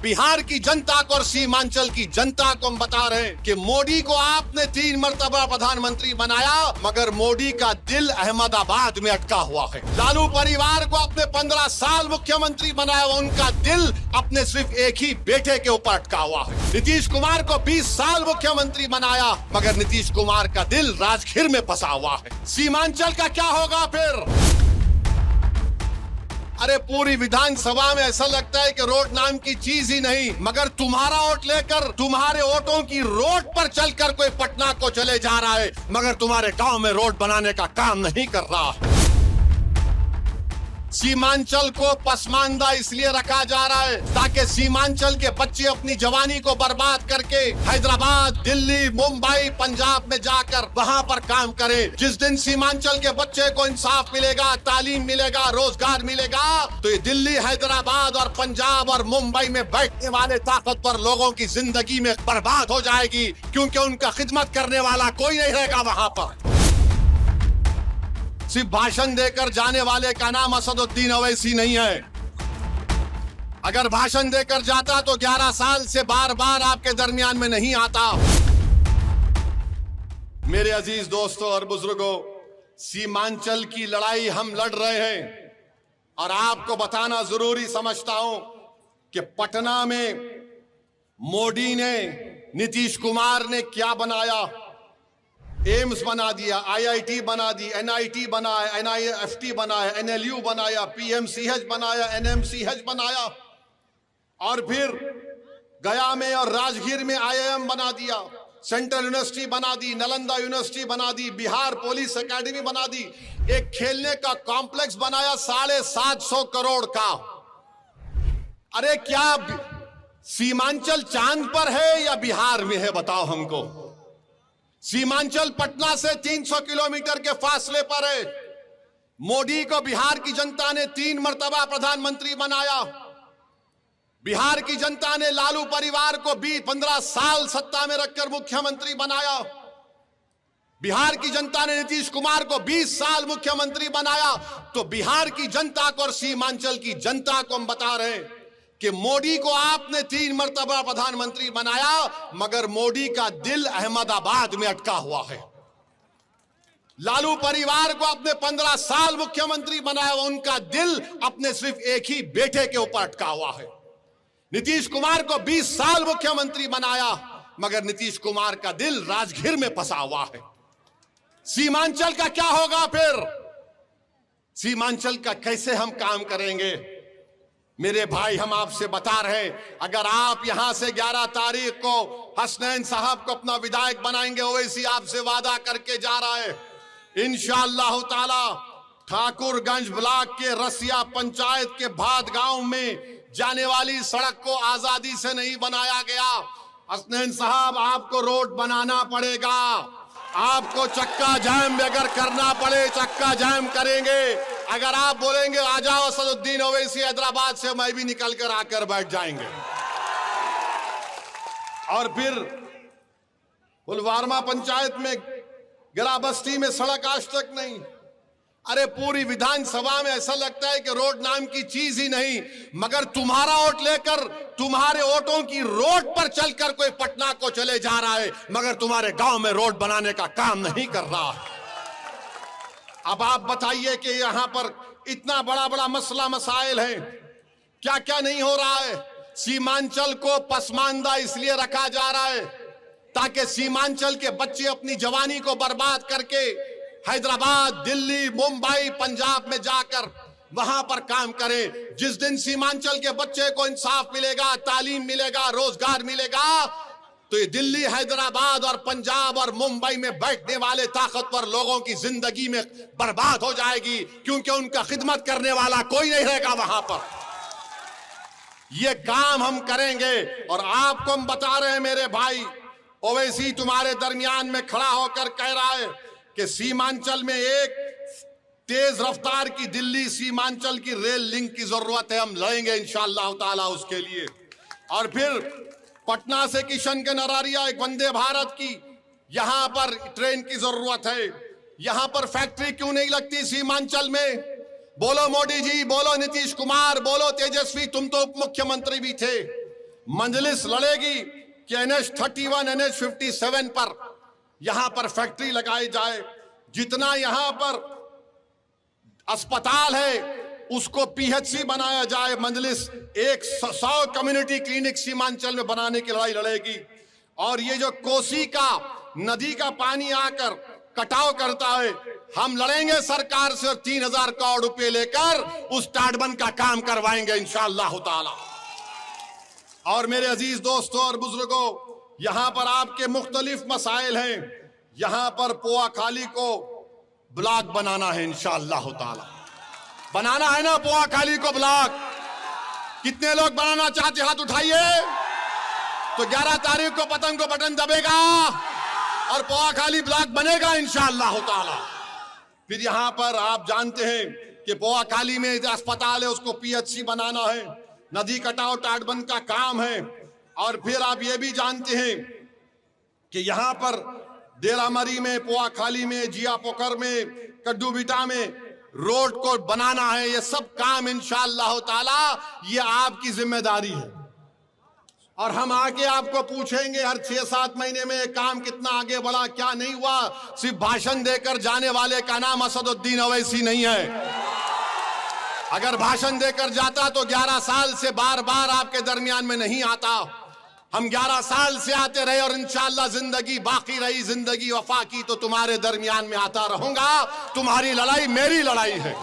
बिहार की जनता को और सीमांचल की जनता को हम बता रहे हैं कि मोदी को आपने 3 मर्तबा प्रधानमंत्री बनाया, मगर मोदी का दिल अहमदाबाद में अटका हुआ है। लालू परिवार को आपने 15 साल मुख्यमंत्री बनाया, उनका दिल अपने सिर्फ एक ही बेटे के ऊपर अटका हुआ है। नीतीश कुमार को 20 साल मुख्यमंत्री बनाया, मगर नीतीश कुमार का दिल राजगीर में फंसा हुआ है। सीमांचल का क्या होगा फिर? अरे पूरी विधानसभा में ऐसा लगता है कि रोड नाम की चीज ही नहीं, मगर तुम्हारा वोट लेकर, तुम्हारे वोटों की रोड पर चलकर कोई पटना को चले जा रहा है, मगर तुम्हारे गांव में रोड बनाने का काम नहीं कर रहा है। सीमांचल को पसमानदा इसलिए रखा जा रहा है ताकि सीमांचल के बच्चे अपनी जवानी को बर्बाद करके हैदराबाद, दिल्ली, मुंबई, पंजाब में जाकर वहां पर काम करें। जिस दिन सीमांचल के बच्चे को इंसाफ मिलेगा, तालीम मिलेगा, रोजगार मिलेगा, तो ये दिल्ली, हैदराबाद और पंजाब और मुंबई में बैठने वाले ताकतवर लोगों की जिंदगी में बर्बाद हो जाएगी, क्योंकि उनका खिदमत करने वाला कोई नहीं रहेगा वहां पर। सिर्फ भाषण देकर जाने वाले का नाम असदुद्दीन ओवैसी नहीं है। अगर भाषण देकर जाता तो 11 साल से बार बार आपके दरमियान में नहीं आता। मेरे अजीज दोस्तों और बुजुर्गों, सीमांचल की लड़ाई हम लड़ रहे हैं और आपको बताना जरूरी समझता हूं कि पटना में मोदी ने, नीतीश कुमार ने क्या बनाया। एम्स बना दिया, आईआईटी बना दी, एनआईटी बनाया, एनआईएफटी बनाया, एनएलयू बनाया, पीएमसीएच बनाया, एनएमसीएच बनाया, और फिर गया में और राजगीर में आईआईएम बना दिया, सेंट्रल यूनिवर्सिटी बना दी, नालंदा यूनिवर्सिटी बना दी, बिहार पुलिस एकेडमी बना दी, एक खेलने का कॉम्प्लेक्स बनाया 750 करोड़ का। अरे क्या सीमांचल चांद पर है या बिहार में है? बताओ हमको। सीमांचल पटना से 300 किलोमीटर के फासले पर है। मोदी को बिहार की जनता ने 3 मर्तबा प्रधानमंत्री बनाया। बिहार की जनता ने लालू परिवार को 15 साल सत्ता में रखकर मुख्यमंत्री बनाया। बिहार की जनता ने नीतीश कुमार को 20 साल मुख्यमंत्री बनाया। तो बिहार की जनता को और सीमांचल की जनता को हम बता रहे हैं कि मोदी को आपने 3 मर्तबा प्रधानमंत्री बनाया, मगर मोदी का दिल अहमदाबाद में अटका हुआ है। लालू परिवार को आपने 15 साल मुख्यमंत्री बनाया, उनका दिल अपने सिर्फ एक ही बेटे के ऊपर अटका हुआ है। नीतीश कुमार को 20 साल मुख्यमंत्री बनाया, मगर नीतीश कुमार का दिल राजगीर में फंसा हुआ है। सीमांचल का क्या होगा फिर? सीमांचल का कैसे हम काम करेंगे? मेरे भाई, हम आपसे बता रहे हैं, अगर आप यहां से 11 तारीख को हसनैन साहब को अपना विधायक बनाएंगे, ओवैसी आपसे वादा करके जा रहा है, इंशाअल्लाह ताला ठाकुरगंज ब्लॉक के रसिया पंचायत के भाद गांव में जाने वाली सड़क को आजादी से नहीं बनाया गया। हसनैन साहब, आपको रोड बनाना पड़ेगा। आपको चक्का जाम अगर करना पड़े, चक्का जाम करेंगे। अगर आप बोलेंगे आ जाओ असदुद्दीन ओवैसी हैदराबाद से, मैं भी निकल कर आकर बैठ जाएंगे। और फिर पुलवामा पंचायत में गिराबस्ती में सड़क आज तक नहीं। अरे पूरी विधानसभा में ऐसा लगता है कि रोड नाम की चीज ही नहीं, मगर तुम्हारा वोट लेकर, तुम्हारे वोटों की रोड पर चलकर कोई पटना को चले जा रहा है, मगर तुम्हारे गांव में रोड बनाने का काम नहीं कर रहा है। अब आप बताइए कि यहां पर इतना बड़ा बड़ा मसला मसाइल है, क्या क्या नहीं हो रहा है। सीमांचल को पसमानदा इसलिए रखा जा रहा है ताकि सीमांचल के बच्चे अपनी जवानी को बर्बाद करके हैदराबाद, दिल्ली, मुंबई, पंजाब में जाकर वहां पर काम करें। जिस दिन सीमांचल के बच्चे को इंसाफ मिलेगा, तालीम मिलेगा, रोजगार मिलेगा, तो ये दिल्ली, हैदराबाद और पंजाब और मुंबई में बैठने वाले ताकतवर लोगों की जिंदगी में बर्बाद हो जाएगी, क्योंकि उनका खिदमत करने वाला कोई नहीं रहेगा वहां पर। ये काम हम करेंगे और आपको हम बता रहे हैं मेरे भाई, ओवैसी तुम्हारे दरमियान में खड़ा होकर कह रहा है कि सीमांचल में एक तेज रफ्तार की दिल्ली सीमांचल की रेल लिंक की जरूरत है। हम लड़ेंगे इंशाअल्लाह ताला उसके लिए। और फिर पटना से किशनगंज अरारिया एक वंदे भारत की यहां पर ट्रेन की जरूरत है। यहां पर फैक्ट्री क्यों नहीं लगती सीमांचल में? बोलो मोदी जी, बोलो नीतीश कुमार, बोलो तेजस्वी, तुम तो उप मुख्यमंत्री भी थे। मंजलिस लड़ेगी कि NH31 NH57 पर यहां पर फैक्ट्री लगाई जाए, जितना यहां पर अस्पताल है उसको PHC बनाया जाए। मंजलिस 100 कम्युनिटी क्लिनिक सीमांचल में बनाने की लड़ाई लड़ेगी। और ये जो कोसी का नदी का पानी आकर कटाव करता है, हम लड़ेंगे सरकार से और 3000 करोड़ रुपए लेकर उस टाटबंध का काम करवाएंगे इंशाअल्लाह ताला। और मेरे अजीज दोस्तों और बुजुर्गों, यहां पर आपके मुख्तलिफ मसाइल हैं। यहां पर पोआखाली को ब्लॉक बनाना है इंशाअल्लाह ताला। बनाना है ना पोआखाली को ब्लॉक? कितने लोग बनाना चाहते, हाथ उठाइए। तो 11 तारीख को पतंग को बटन दबेगा और पोआखाली ब्लॉक बनेगा इंशाअल्लाह ताला। फिर यहां पर आप जानते हैं कि पोआखाली में अस्पताल है, उसको PHC बनाना है। नदी कटाव टाटबंध का काम है। और फिर आप ये भी जानते हैं कि यहां पर देलामरी में, पोआखाली में, जिया पोखर में, कड्डू बिटा में रोड को बनाना है। ये सब काम इंशाअल्लाह ताला ये आपकी जिम्मेदारी है। और हम आके आपको पूछेंगे हर 6-7 महीने में काम कितना आगे बढ़ा, क्या नहीं हुआ। सिर्फ भाषण देकर जाने वाले का नाम असदुद्दीन ओवैसी नहीं है। अगर भाषण देकर जाता तो 11 साल से बार बार आपके दरमियान में नहीं आता। हम 11 साल से आते रहे और इंशाअल्लाह जिंदगी बाकी रही, जिंदगी वफा की, तो तुम्हारे दरमियान में आता रहूंगा। तुम्हारी लड़ाई मेरी लड़ाई है।